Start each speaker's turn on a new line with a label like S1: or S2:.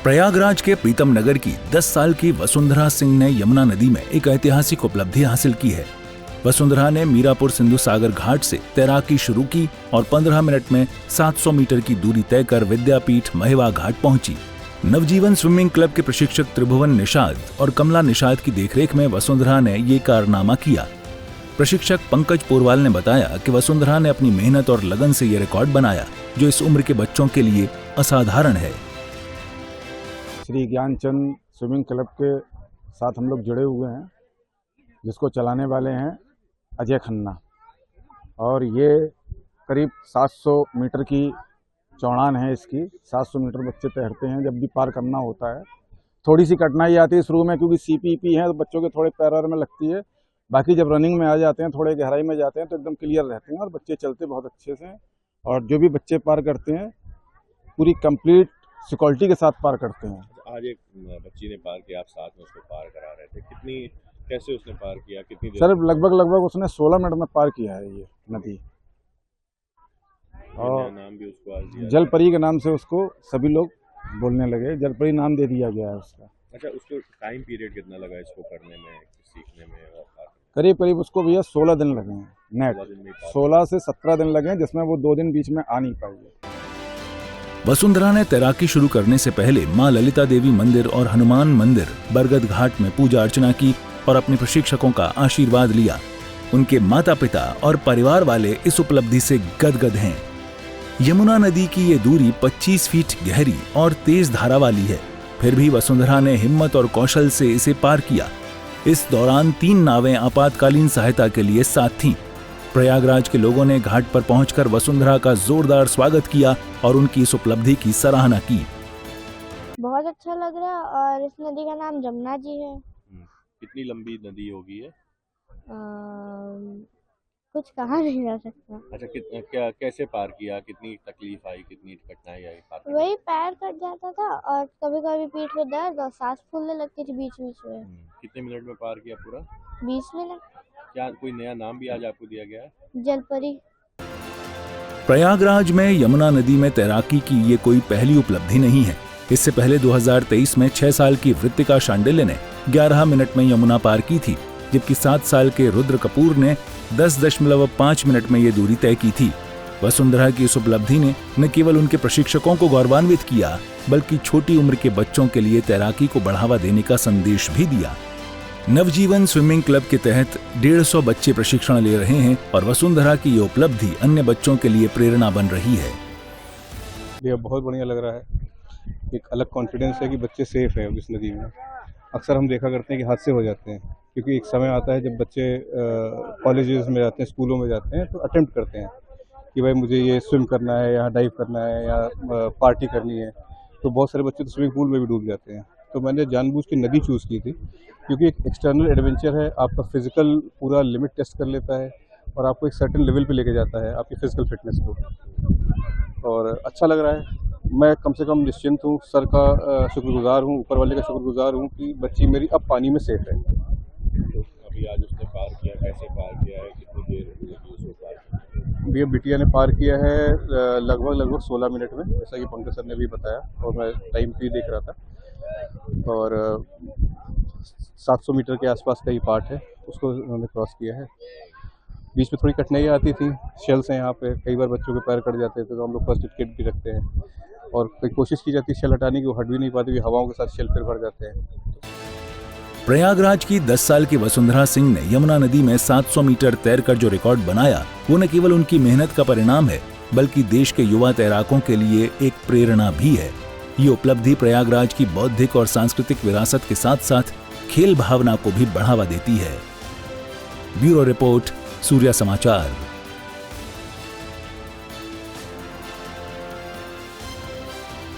S1: प्रयागराज के प्रीतम नगर की 10 साल की वसुंधरा सिंह ने यमुना नदी में एक ऐतिहासिक उपलब्धि हासिल की है। वसुंधरा ने मीरापुर सिंधु सागर घाट से तैराकी शुरू की और 15 मिनट में 700 मीटर की दूरी तय कर विद्यापीठ महिवा घाट पहुंची। नवजीवन स्विमिंग क्लब के प्रशिक्षक त्रिभुवन निषाद और कमला निषाद की देखरेख में वसुंधरा ने ये कारनामा किया। प्रशिक्षक पंकज पोरवाल ने बताया कि वसुंधरा ने अपनी मेहनत और लगन से ये रिकॉर्ड बनाया, जो इस उम्र के बच्चों के लिए असाधारण है।
S2: श्री ज्ञानचंद स्विमिंग क्लब के साथ हम लोग जुड़े हुए हैं, जिसको चलाने वाले हैं अजय खन्ना, और ये करीब 700 मीटर की चौड़ान है इसकी। 700 मीटर बच्चे तैरते हैं। जब भी पार करना होता है थोड़ी सी कठिनाई आती है शुरू में, क्योंकि सीपीपी है तो बच्चों के थोड़े पैर में लगती है। बाकी जब रनिंग में आ जाते हैं, थोड़े गहराई में जाते हैं तो एकदम क्लियर रहते हैं और बच्चे चलते बहुत अच्छे से हैं। और जो भी बच्चे पार करते हैं पूरी कंप्लीट सिक्योरिटी के साथ पार करते हैं।
S3: आज एक बच्ची ने पार किया, आप साथ में उसको पार करा रहे थे, कैसे उसने पार किया, कितनी देर?
S2: सर लगभग उसने 16 मिनट में पार किया है ये नदी। और
S3: नाम भी उसको आज दिया,
S2: जलपरी के नाम से उसको सभी लोग बोलने लगे। जलपरी नाम दे दिया गया है उसका।
S3: अच्छा, उसको टाइम पीरियड कितना लगा इसको करने में, सीखने में? और
S2: करीब उसको भैया 16 दिन लगे हैं नेट। 16 से 17 दिन लगे हैं, जिसमें वो 2 दिन बीच में आ नहीं पाई।
S1: वसुंधरा ने तैराकी शुरू करने से पहले मां ललिता देवी मंदिर और हनुमान मंदिर बरगद घाट में पूजा अर्चना की और अपने प्रशिक्षकों का आशीर्वाद लिया। उनके माता पिता और परिवार वाले इस उपलब्धि से गदगद हैं। यमुना नदी की ये दूरी 25 फीट गहरी और तेज धारा वाली है, फिर भी वसुंधरा ने हिम्मत और कौशल से इसे पार किया। इस दौरान 3 नावें आपातकालीन सहायता के लिए साथ थीं। प्रयागराज के लोगों ने घाट पर पहुंचकर वसुंधरा का जोरदार स्वागत किया और उनकी इस उपलब्धि की सराहना की।
S4: बहुत अच्छा लग रहा है और इस नदी का नाम जमुना जी है।
S3: कितनी लंबी नदी होगी ये?
S4: कुछ कहा नहीं जा सकता।
S3: अच्छा, कैसे पार किया, कितनी तकलीफ आई, कितनी कठिनाई आई पार?
S4: वही पैर कट जाता था और कभी कभी पीठ में दर्द और सांस फूलने लगती थी बीच बीच में।
S3: कितने मिनट में पार किया पूरा?
S4: 20 मिनट।
S3: क्या कोई नया नाम भी आज आपको दिया गया है?
S4: जलपरी।
S1: प्रयागराज में यमुना नदी में तैराकी की ये कोई पहली उपलब्धि नहीं है। इससे पहले 2023 में 6 साल की वृत्तिका शांडिल्य ने 11 मिनट में यमुना पार की थी, जबकि 7 साल के रुद्र कपूर ने 10.5 मिनट में ये दूरी तय की थी। वसुंधरा की इस उपलब्धि ने न केवल उनके प्रशिक्षकों को गौरवान्वित किया, बल्कि छोटी उम्र के बच्चों के लिए तैराकी को बढ़ावा देने का संदेश भी दिया। नवजीवन स्विमिंग क्लब के तहत 150 बच्चे प्रशिक्षण ले रहे हैं और वसुंधरा की ये उपलब्धि अन्य बच्चों के लिए प्रेरणा बन रही है।
S5: ये बहुत बढ़िया लग रहा है। एक अलग कॉन्फिडेंस है कि बच्चे सेफ है इस नदी में। अक्सर हम देखा करते हैं कि हादसे हो जाते हैं, क्योंकि एक समय आता है जब बच्चे कॉलेजेस में जाते हैं, स्कूलों में जाते हैं, तो अटेम्प्ट करते हैं कि भाई मुझे ये स्विम करना है, या डाइव करना है, या पार्टी करनी है। तो बहुत सारे बच्चे तो स्विमिंग पूल में भी डूब जाते हैं। तो मैंने जानबूझ के नदी चूज़ की थी, क्योंकि एक एक्सटर्नल एडवेंचर है। आपका फिजिकल पूरा लिमिट टेस्ट कर लेता है और आपको एक सर्टेन लेवल पे लेके जाता है आपकी फिजिकल फिटनेस को, और अच्छा लग रहा है। मैं कम से कम निश्चिंत हूँ, सर का शुक्रगुजार हूँ, ऊपर वाले का शुक्रगुजार हूँ कि बच्ची मेरी अब पानी में सेफ है।
S3: तो अभी आज उसने पार किया, कैसे पार किया है, कितनी देर लगी उसको पार करने?
S5: भैया बिटिया ने पार किया है लगभग 16 मिनट में, जैसा कि पंकज सर ने भी बताया, और मैं टाइम भी देख रहा था। और 700 मीटर के आसपास का ही पार्ट है, उसको उन्होंने क्रॉस किया है। बीच में थोड़ी कठिनाइयाँ आती थी, शेल्स हैं यहाँ पे, कई बार बच्चों के पैर कट जाते थे, तो हम लोग फर्स्ट एड किट भी रखते हैं और कोशिश की जाती है शेल हटाने की, वो हट भी नहीं पाती, हवाओं के साथ शेल फिर भर जाते हैं।
S1: प्रयागराज की 10 साल की वसुंधरा सिंह ने यमुना नदी में 700 मीटर तैरकर जो रिकॉर्ड बनाया, वो न केवल उनकी मेहनत का परिणाम है, बल्कि देश के युवा तैराकों के लिए एक प्रेरणा भी है। ये उपलब्धि प्रयागराज की बौद्धिक और सांस्कृतिक विरासत के साथ साथ खेल भावना को भी बढ़ावा देती है। ब्यूरो रिपोर्ट, सूर्या समाचार।